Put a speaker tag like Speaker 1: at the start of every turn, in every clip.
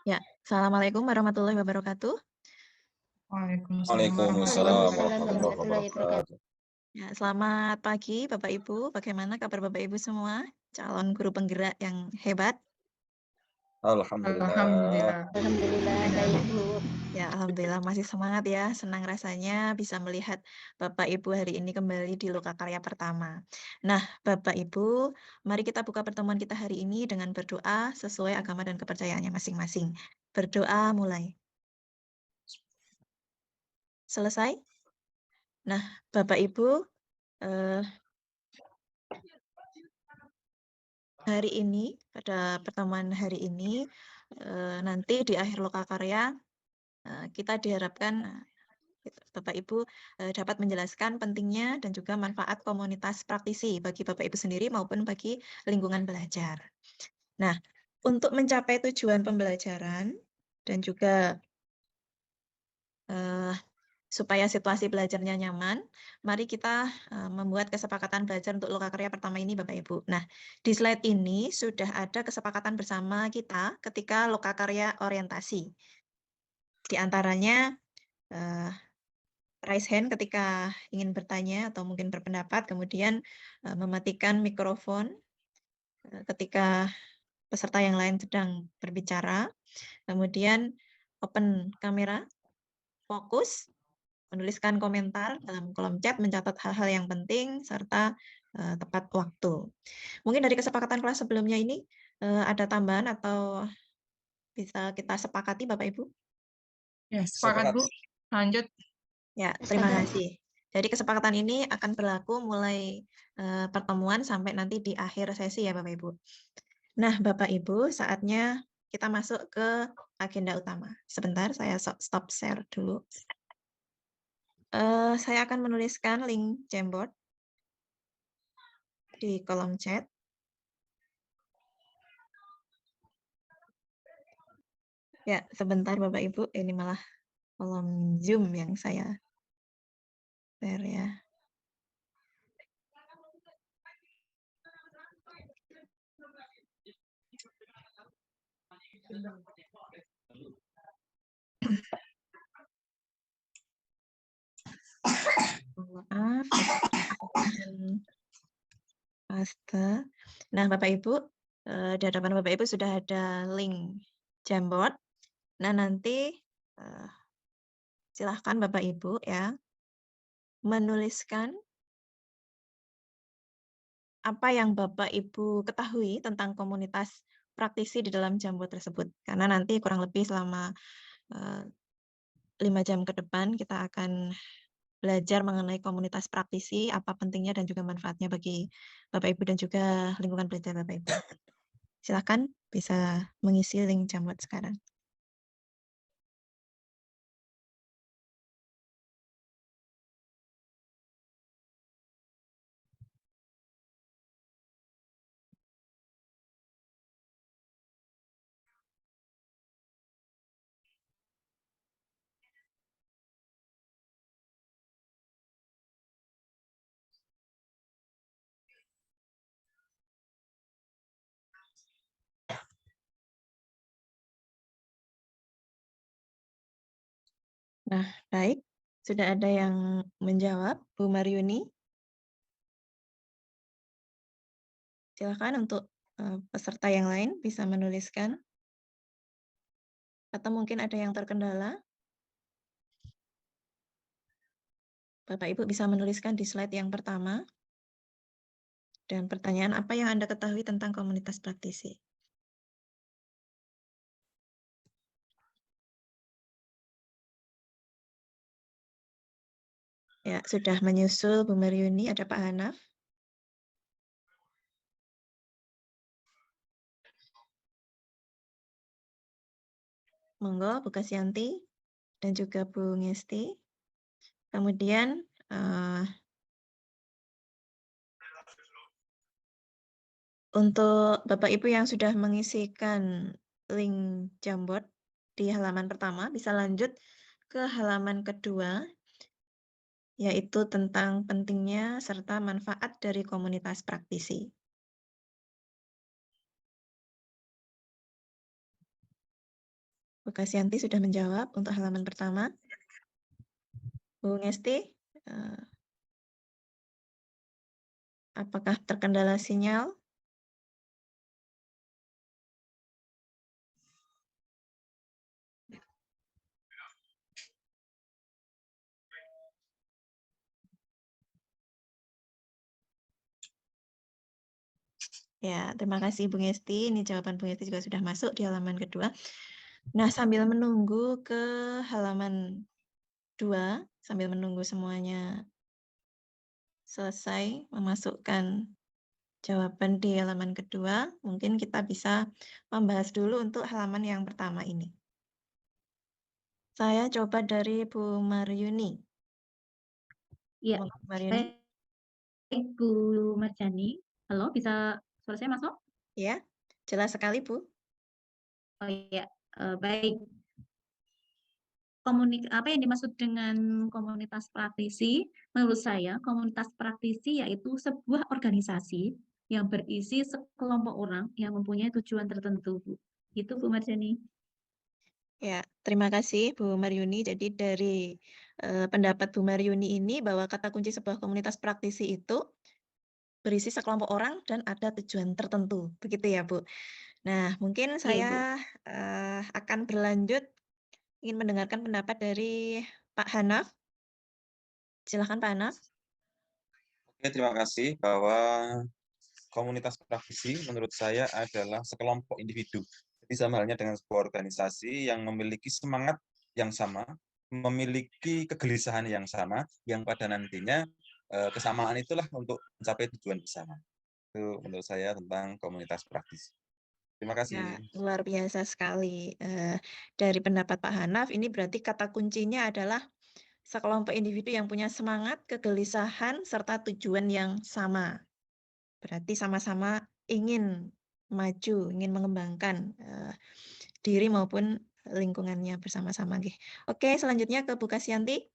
Speaker 1: Ya, Assalamualaikum warahmatullahi wabarakatuh.
Speaker 2: Waalaikumsalam
Speaker 3: Waalaikumsalam
Speaker 2: warahmatullahi
Speaker 3: warahmatullahi
Speaker 2: wabarakatuh.
Speaker 3: warahmatullahi wabarakatuh.
Speaker 1: Ya, selamat pagi Bapak Ibu. Bagaimana kabar Bapak Ibu semua? Calon guru penggerak yang hebat.
Speaker 3: Alhamdulillah.
Speaker 2: Alhamdulillah.
Speaker 3: Alhamdulillah baik, Bu.
Speaker 1: Ya, alhamdulillah masih semangat ya. Senang rasanya bisa melihat Bapak Ibu hari ini kembali di Lokakarya pertama. Nah, Bapak Ibu, mari kita buka pertemuan kita hari ini dengan berdoa sesuai agama dan kepercayaannya masing-masing. Berdoa mulai. Selesai? Nah, Bapak Ibu, eh, hari ini, pada pertemuan hari ini, nanti di akhir Lokakarya, kita diharapkan Bapak Ibu dapat menjelaskan pentingnya dan juga manfaat komunitas praktisi bagi Bapak Ibu sendiri maupun bagi lingkungan belajar. Nah, untuk mencapai tujuan pembelajaran dan juga supaya situasi belajarnya nyaman, mari kita membuat kesepakatan belajar untuk Lokakarya pertama ini Bapak Ibu. Nah, di slide ini sudah ada kesepakatan bersama kita ketika Lokakarya orientasi. Di antaranya raise hand ketika ingin bertanya atau mungkin berpendapat, kemudian mematikan mikrofon ketika peserta yang lain sedang berbicara, kemudian open kamera, fokus, menuliskan komentar dalam kolom chat, mencatat hal-hal yang penting, serta tepat waktu. Mungkin dari kesepakatan kelas sebelumnya ini ada tambahan atau bisa kita sepakati Bapak Ibu?
Speaker 2: Ya, sepakat, Bu. Lanjut.
Speaker 1: Ya, terima
Speaker 3: Sepakat.
Speaker 1: kasih. Jadi kesepakatan ini akan berlaku mulai pertemuan sampai nanti di akhir sesi ya Bapak Ibu. Nah, Bapak Ibu, saatnya kita masuk ke agenda utama. Sebentar, saya stop share dulu. Saya akan menuliskan link Jamboard di kolom chat. Ya, sebentar Bapak Ibu, ini malah kolom Zoom yang saya share ya. Maaf, paste. Nah, Bapak Ibu, di hadapan Bapak Ibu sudah ada link Jamboard. Nah, nanti silahkan Bapak Ibu ya menuliskan apa yang Bapak Ibu ketahui tentang komunitas praktisi di dalam Jamboard tersebut. Karena nanti kurang lebih selama 5 jam ke depan kita akan belajar mengenai komunitas praktisi, apa pentingnya dan juga manfaatnya bagi Bapak Ibu dan juga lingkungan belajar Bapak Ibu. Silakan bisa mengisi link Jamboard sekarang. Nah, baik. Sudah ada yang menjawab, Bu Maryuni. Silakan untuk peserta yang lain bisa menuliskan. Atau mungkin ada yang terkendala. Bapak Ibu bisa menuliskan di slide yang pertama. Dan pertanyaan apa yang Anda ketahui tentang komunitas praktisi? Ya, sudah menyusul Bu Maryuni, ada Pak Hanaf. Monggo, Bu Kasyanti dan juga Bu Ngesti. Kemudian untuk Bapak Ibu yang sudah mengisikan link Jamboard di halaman pertama, bisa lanjut ke halaman kedua, yaitu tentang pentingnya serta manfaat dari komunitas praktisi. Bu Kasyanti sudah menjawab untuk halaman pertama. Bu Ngesti, apakah terkendala sinyal? Ya, terima kasih Bu Ngesti. Ini jawaban Bu Ngesti juga sudah masuk di halaman kedua. Nah, sambil menunggu ke halaman 2, sambil menunggu semuanya selesai memasukkan jawaban di halaman kedua, mungkin kita bisa membahas dulu untuk halaman yang pertama ini. Saya coba dari Bu Maryuni.
Speaker 3: Iya,
Speaker 1: Bu Maryuni.
Speaker 3: baik Bu Marjani. Halo, bisa suara saya masuk?
Speaker 1: Ya, jelas sekali Bu.
Speaker 3: Oh iya, baik. Apa yang dimaksud dengan komunitas praktisi? Menurut saya, komunitas praktisi yaitu sebuah organisasi yang berisi sekelompok orang yang mempunyai tujuan tertentu, Bu. Itu Bu Marjani.
Speaker 1: Ya, terima kasih Bu Maryuni. Jadi dari pendapat Bu Maryuni ini bahwa kata kunci sebuah komunitas praktisi itu berisi sekelompok orang dan ada tujuan tertentu. Begitu ya, Bu. Nah, mungkin
Speaker 3: Iya, Bu.
Speaker 1: saya akan berlanjut ingin mendengarkan pendapat dari Pak Hanaf. Silakan Pak Hanaf.
Speaker 4: Oke, terima kasih bahwa komunitas praktisi menurut saya adalah sekelompok individu. Jadi sama halnya dengan sebuah organisasi yang memiliki semangat yang sama, memiliki kegelisahan yang sama, yang pada nantinya kesamaan itulah untuk mencapai tujuan bersama. Itu menurut saya tentang komunitas praktisi. Terima
Speaker 1: Ya,
Speaker 4: kasih.
Speaker 1: luar biasa sekali. Dari pendapat Pak Hanaf, ini berarti kata kuncinya adalah sekelompok individu yang punya semangat, kegelisahan, serta tujuan yang sama. Berarti sama-sama ingin maju, ingin mengembangkan diri maupun lingkungannya bersama-sama. Oke, selanjutnya ke Bu Kasyanti.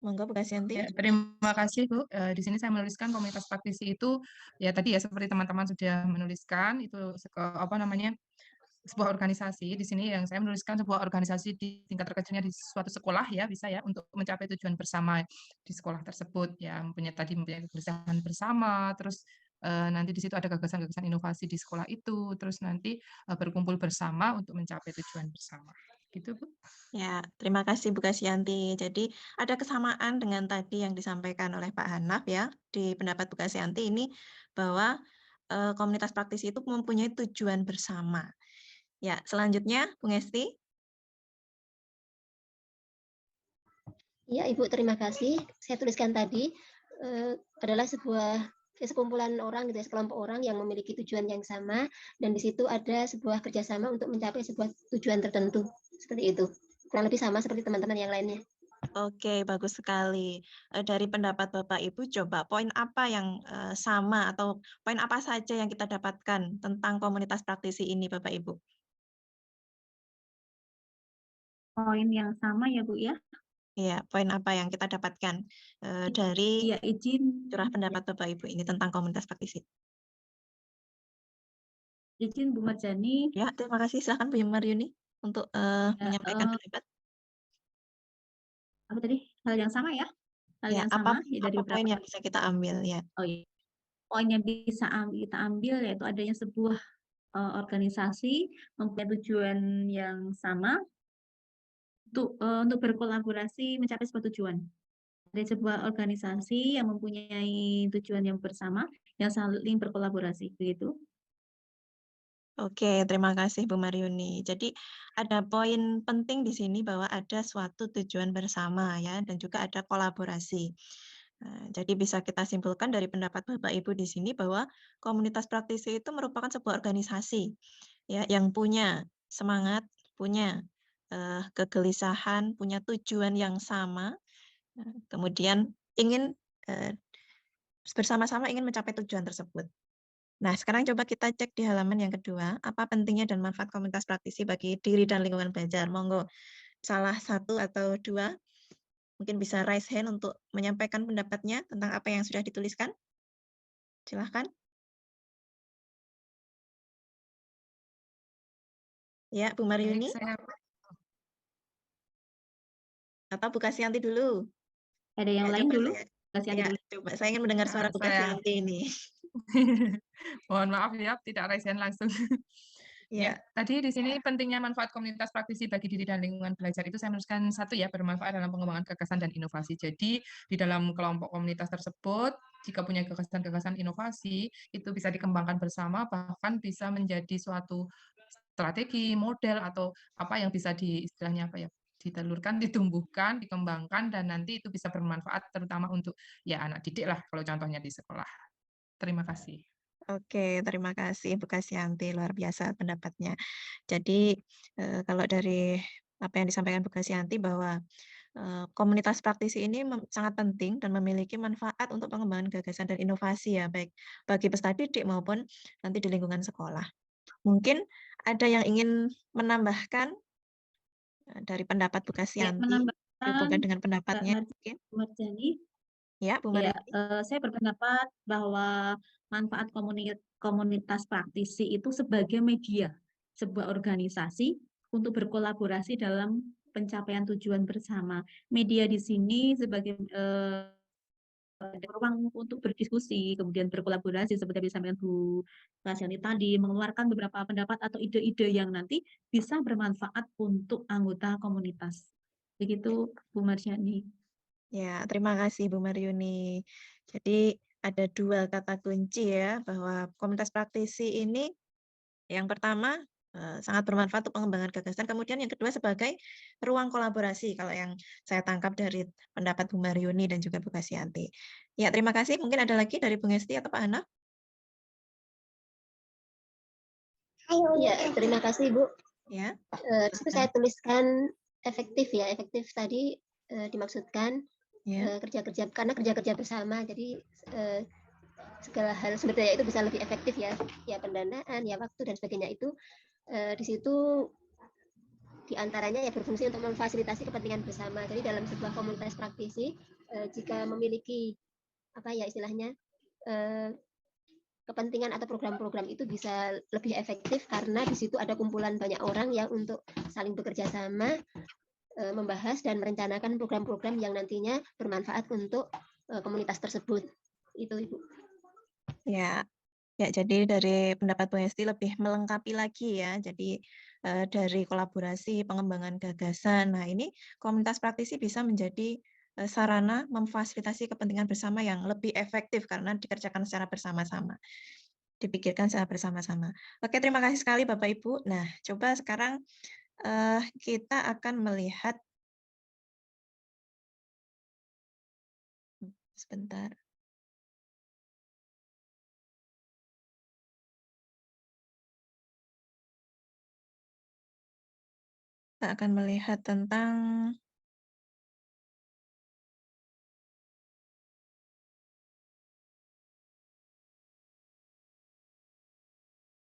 Speaker 1: Monggo Bu Kasyanti.
Speaker 2: Ya, terima kasih Bu. Di sini saya menuliskan komunitas praktisi itu ya tadi ya seperti teman-teman sudah menuliskan itu apa namanya sebuah organisasi. Di sini yang saya menuliskan sebuah organisasi di tingkat terkecilnya di suatu sekolah ya bisa ya untuk mencapai tujuan bersama di sekolah tersebut ya mempunyai kegelisahan bersama terus nanti di situ ada gagasan-gagasan inovasi di sekolah itu terus nanti berkumpul bersama untuk mencapai tujuan bersama gitu Bu.
Speaker 1: Ya, terima kasih Bu Kasyanti. Jadi ada kesamaan dengan tadi yang disampaikan oleh Pak Hanaf ya di pendapat Bu Kasyanti ini bahwa komunitas praktisi itu mempunyai tujuan bersama. Ya, selanjutnya Bu Ngesti.
Speaker 5: Ya, Ibu, terima kasih. Saya tuliskan tadi adalah sekumpulan orang gitu ya, sekelompok orang yang memiliki tujuan yang sama dan di situ ada sebuah kerjasama untuk mencapai sebuah tujuan tertentu. Seperti itu. Kurang lebih sama seperti teman-teman yang lainnya.
Speaker 1: Oke, bagus sekali. Dari pendapat Bapak Ibu, coba poin apa yang sama atau poin apa saja yang kita dapatkan tentang komunitas praktisi ini, Bapak Ibu?
Speaker 3: Poin yang sama ya, Bu ya.
Speaker 1: Iya, poin apa yang kita dapatkan dari
Speaker 3: Iya, izin.
Speaker 1: curah pendapat Bapak Ibu ini tentang komunitas praktisi?
Speaker 3: Izin Bu Marjani.
Speaker 1: Ya, terima kasih. Silakan Bu Maryuni untuk menyampaikan pendapat.
Speaker 3: Apa tadi? Hal yang sama ya? Hal
Speaker 1: Ya,
Speaker 3: yang
Speaker 1: apa,
Speaker 3: sama ya dari
Speaker 1: apa poin
Speaker 3: beberapa.
Speaker 1: yang bisa kita ambil ya?
Speaker 3: Oh iya. Poin yang bisa kita ambil yaitu adanya sebuah organisasi mempunyai tujuan yang sama untuk berkolaborasi mencapai sebuah tujuan. Ada sebuah organisasi yang mempunyai tujuan yang bersama yang saling berkolaborasi begitu.
Speaker 1: Oke, terima kasih Bu Maryuni. Jadi ada poin penting di sini bahwa ada suatu tujuan bersama ya dan juga ada kolaborasi. Jadi bisa kita simpulkan dari pendapat Bapak Ibu di sini bahwa komunitas praktisi itu merupakan sebuah organisasi ya yang punya semangat, punya kegelisahan, punya tujuan yang sama, kemudian ingin bersama-sama ingin mencapai tujuan tersebut. Nah, sekarang coba kita cek di halaman yang kedua, apa pentingnya dan manfaat komunitas praktisi bagi diri dan lingkungan belajar. Monggo, salah satu atau dua, mungkin bisa raise hand untuk menyampaikan pendapatnya tentang apa yang sudah dituliskan. Silahkan. Ya, Bu
Speaker 2: Baik,
Speaker 1: Maryuni
Speaker 2: saya
Speaker 1: atau Bu Kasyanti dulu?
Speaker 3: Ada yang
Speaker 1: Ya,
Speaker 3: lain
Speaker 1: coba
Speaker 3: dulu?
Speaker 1: saya
Speaker 3: Kasih
Speaker 1: ya,
Speaker 3: dulu.
Speaker 1: coba saya ingin mendengar suara Bu
Speaker 2: saya
Speaker 1: Kasyanti ini.
Speaker 2: mohon maaf ya, tidak raise hand langsung. Ya,
Speaker 1: Ya,
Speaker 2: tadi di sini pentingnya manfaat komunitas praktisi bagi diri dan lingkungan belajar itu saya menuliskan satu ya, bermanfaat dalam pengembangan gagasan dan inovasi. Jadi di dalam kelompok komunitas tersebut, jika punya gagasan-gagasan inovasi, itu bisa dikembangkan bersama, bahkan bisa menjadi suatu strategi, model, atau apa yang bisa istilahnya apa ya, ditelurkan, ditumbuhkan, dikembangkan, dan nanti itu bisa bermanfaat terutama untuk ya anak didik lah, kalau contohnya di sekolah. Terima kasih.
Speaker 1: oke, terima kasih Bu Kasyanti, luar biasa pendapatnya. Jadi kalau dari apa yang disampaikan Bu Kasyanti bahwa komunitas praktisi ini sangat penting dan memiliki manfaat untuk pengembangan gagasan dan inovasi ya, baik bagi peserta didik maupun nanti di lingkungan sekolah. Mungkin ada yang ingin menambahkan dari pendapat Bu
Speaker 3: Ya,
Speaker 1: Kasyanti
Speaker 3: menambahkan
Speaker 1: berhubungan dengan
Speaker 3: Mbak
Speaker 1: pendapatnya mungkin?
Speaker 3: Marjani,
Speaker 1: Ya, Bu
Speaker 3: ya,
Speaker 1: Maryuni.
Speaker 3: saya berpendapat bahwa manfaat komunitas praktisi itu sebagai media, sebuah organisasi untuk berkolaborasi dalam pencapaian tujuan bersama. Media di sini sebagai ruang untuk berdiskusi, kemudian berkolaborasi seperti yang disampaikan Bu Kasyani tadi, mengeluarkan beberapa pendapat atau ide-ide yang nanti bisa bermanfaat untuk anggota komunitas. Begitu Bu Marjani.
Speaker 1: Ya, terima kasih Bu Maryuni. Jadi ada dua kata kunci ya, bahwa komunitas praktisi ini yang pertama sangat bermanfaat untuk pengembangan gagasan, kemudian yang kedua sebagai ruang kolaborasi, kalau yang saya tangkap dari pendapat Bu Maryuni dan juga Bu Kasyanti. Ya, terima kasih. Mungkin ada lagi dari Bu Ngesti atau Pak Hana?
Speaker 5: Ya, terima kasih Bu.
Speaker 1: Ya,
Speaker 5: Di situ saya tuliskan efektif ya, efektif tadi dimaksudkan
Speaker 1: ya.
Speaker 5: kerja-kerja karena kerja-kerja bersama, jadi segala hal sumber daya itu bisa lebih efektif ya, ya pendanaan, ya waktu dan sebagainya itu di situ diantaranya ya berfungsi untuk memfasilitasi kepentingan bersama. Jadi dalam sebuah komunitas praktisi jika memiliki apa ya istilahnya kepentingan atau program-program itu bisa lebih efektif karena di situ ada kumpulan banyak orang yang untuk saling bekerja sama membahas dan merencanakan program-program yang nantinya bermanfaat untuk komunitas tersebut. Itu Ibu.
Speaker 1: Ya, ya, jadi dari pendapat Bu Hesti lebih melengkapi lagi ya. Jadi dari kolaborasi, pengembangan gagasan. Nah, ini komunitas praktisi bisa menjadi sarana memfasilitasi kepentingan bersama yang lebih efektif karena dikerjakan secara bersama-sama. Dipikirkan secara bersama-sama. Oke, terima kasih sekali Bapak Ibu. Nah, coba sekarang kita akan melihat sebentar. Kita akan melihat tentang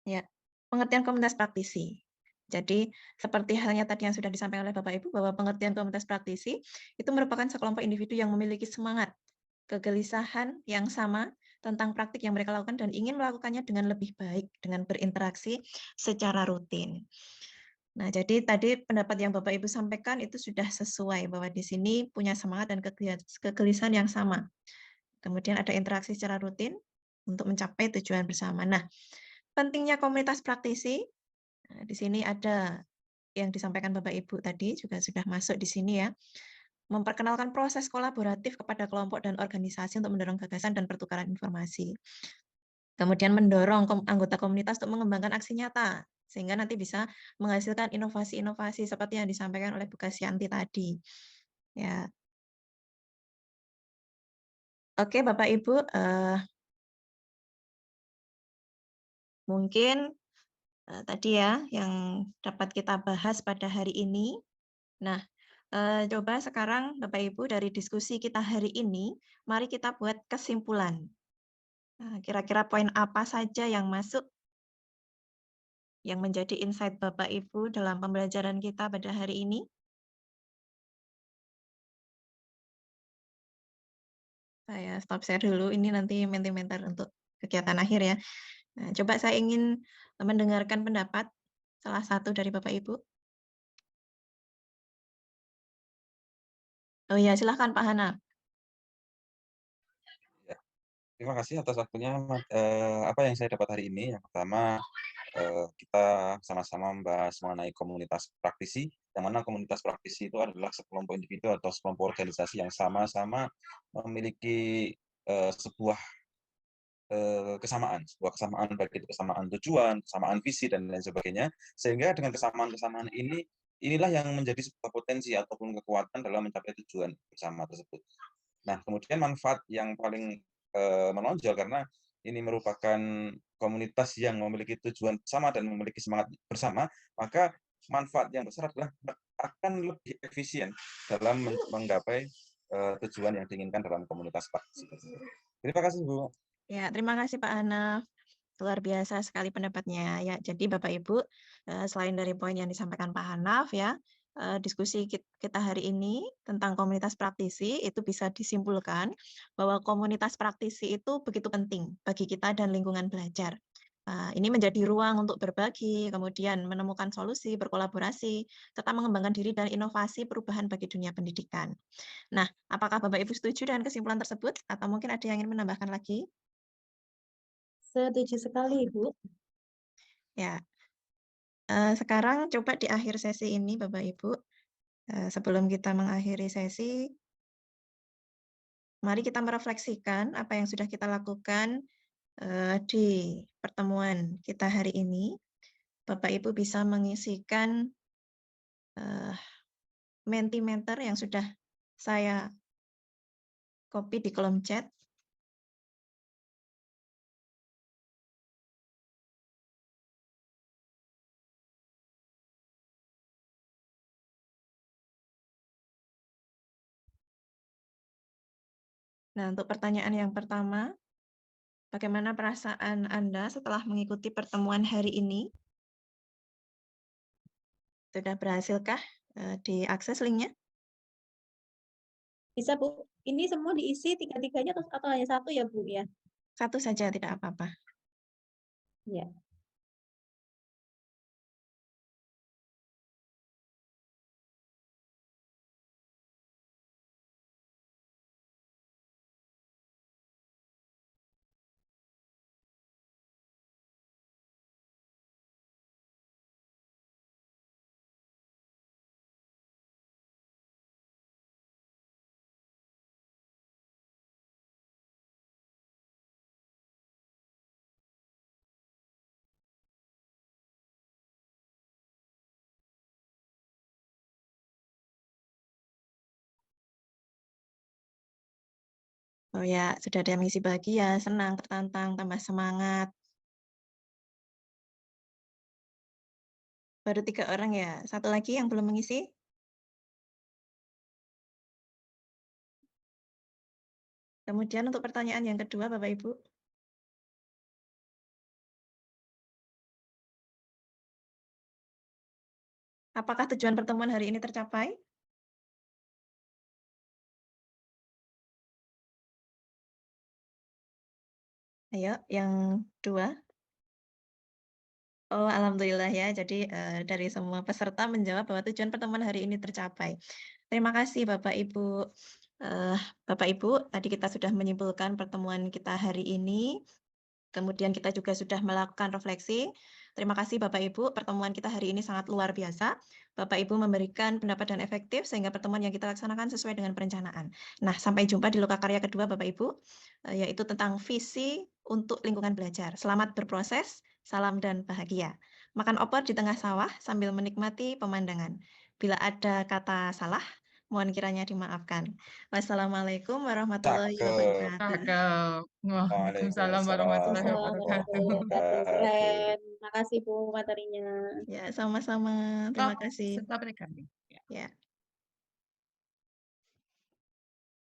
Speaker 1: ya, pengertian komunitas praktisi. Jadi, seperti halnya tadi yang sudah disampaikan oleh Bapak Ibu, bahwa pengertian komunitas praktisi itu merupakan sekelompok individu yang memiliki semangat, kegelisahan yang sama tentang praktik yang mereka lakukan dan ingin melakukannya dengan lebih baik, dengan berinteraksi secara rutin. Nah, jadi tadi pendapat yang Bapak Ibu sampaikan itu sudah sesuai, bahwa di sini punya semangat dan kegelisahan yang sama. Kemudian ada interaksi secara rutin untuk mencapai tujuan bersama. Nah, pentingnya komunitas praktisi, di sini ada yang disampaikan Bapak Ibu tadi juga sudah masuk di sini ya. Memperkenalkan proses kolaboratif kepada kelompok dan organisasi untuk mendorong gagasan dan pertukaran informasi. Kemudian mendorong anggota komunitas untuk mengembangkan aksi nyata, sehingga nanti bisa menghasilkan inovasi-inovasi seperti yang disampaikan oleh Bu Kasyanti tadi. Ya. Oke, Bapak Ibu, mungkin tadi ya yang dapat kita bahas pada hari ini. Nah, coba sekarang Bapak Ibu dari diskusi kita hari ini, mari kita buat kesimpulan. Nah, kira-kira poin apa saja yang masuk, yang menjadi insight Bapak Ibu dalam pembelajaran kita pada hari ini? Saya stop share dulu, ini nanti Mentimeter untuk kegiatan akhir ya. Nah, coba saya ingin mendengarkan pendapat Salah satu dari Bapak Ibu? Oh iya, silahkan Pak Hana.
Speaker 4: Ya, terima kasih atas waktunya. Apa yang saya dapat hari ini, yang pertama kita sama-sama membahas mengenai komunitas praktisi, yang mana komunitas praktisi itu adalah sekelompok individu atau sekelompok organisasi yang sama-sama memiliki sebuah sebuah kesamaan baik itu kesamaan tujuan, kesamaan visi dan lain sebagainya, sehingga dengan kesamaan-kesamaan inilah yang menjadi sebuah potensi ataupun kekuatan dalam mencapai tujuan bersama tersebut. Nah, kemudian manfaat yang paling menonjol karena ini merupakan komunitas yang memiliki tujuan sama dan memiliki semangat bersama, maka manfaat yang besar adalah akan lebih efisien dalam menggapai tujuan yang diinginkan dalam komunitas praktisi tersebut. Terima kasih, Bu.
Speaker 1: Ya, terima kasih Pak Hana. Luar biasa sekali pendapatnya. Ya, jadi Bapak Ibu, selain dari poin yang disampaikan Pak Hanaf ya, diskusi kita hari ini tentang komunitas praktisi itu bisa disimpulkan bahwa komunitas praktisi itu begitu penting bagi kita dan lingkungan belajar. Ini menjadi ruang untuk berbagi, kemudian menemukan solusi, berkolaborasi, serta mengembangkan diri dan inovasi perubahan bagi dunia pendidikan. Nah, apakah Bapak Ibu setuju dengan kesimpulan tersebut? Atau mungkin ada yang ingin menambahkan lagi?
Speaker 3: Setuju sekali, Bu.
Speaker 1: Ya, sekarang coba di akhir sesi ini Bapak Ibu, sebelum kita mengakhiri sesi, mari kita merefleksikan apa yang sudah kita lakukan di pertemuan kita hari ini. Bapak Ibu bisa mengisikan Mentimeter yang sudah saya copy di kolom chat. Nah, untuk pertanyaan yang pertama, bagaimana perasaan Anda setelah mengikuti pertemuan hari ini? Sudah berhasilkah diakses linknya?
Speaker 3: Bisa, Bu. Ini semua diisi tiga-tiganya atau hanya satu ya, Bu, ya?
Speaker 1: Satu saja, tidak apa-apa.
Speaker 3: Ya.
Speaker 1: Oh ya, sudah ada yang mengisi bahagia, senang, tertantang, tambah semangat. Baru 3 orang ya. Satu lagi yang belum mengisi? Kemudian untuk pertanyaan yang kedua, Bapak Ibu. Apakah tujuan pertemuan hari ini tercapai? Ayo, yang dua. Oh, alhamdulillah ya. Jadi dari semua peserta menjawab bahwa tujuan pertemuan hari ini tercapai. Terima kasih Bapak Ibu. Bapak Ibu, tadi kita sudah menyimpulkan pertemuan kita hari ini. Kemudian kita juga sudah melakukan refleksi. Terima kasih Bapak Ibu, pertemuan kita hari ini sangat luar biasa. Bapak Ibu memberikan pendapat dan efektif sehingga pertemuan yang kita laksanakan sesuai dengan perencanaan. Nah, sampai jumpa di lokakarya kedua Bapak Ibu, yaitu tentang visi untuk lingkungan belajar. Selamat berproses, salam dan bahagia. Makan opor di tengah sawah sambil menikmati pemandangan. Bila ada kata salah, mohon kiranya dimaafkan. Wassalamualaikum warahmatullahi
Speaker 4: Cakep.
Speaker 1: wabarakatuh.
Speaker 2: Cakep. Waalaikumsalam
Speaker 4: Waalaikumsalam
Speaker 2: warahmatullahi
Speaker 3: Assalamualaikum
Speaker 2: wabarakatuh.
Speaker 3: warahmatullahi wabarakatuh.
Speaker 4: wabarakatuh.
Speaker 3: Keren. Makasih, Bu, materinya.
Speaker 1: Ya, sama-sama. Terima
Speaker 2: Stop,
Speaker 1: kasih.
Speaker 2: stop recording.
Speaker 1: Ya.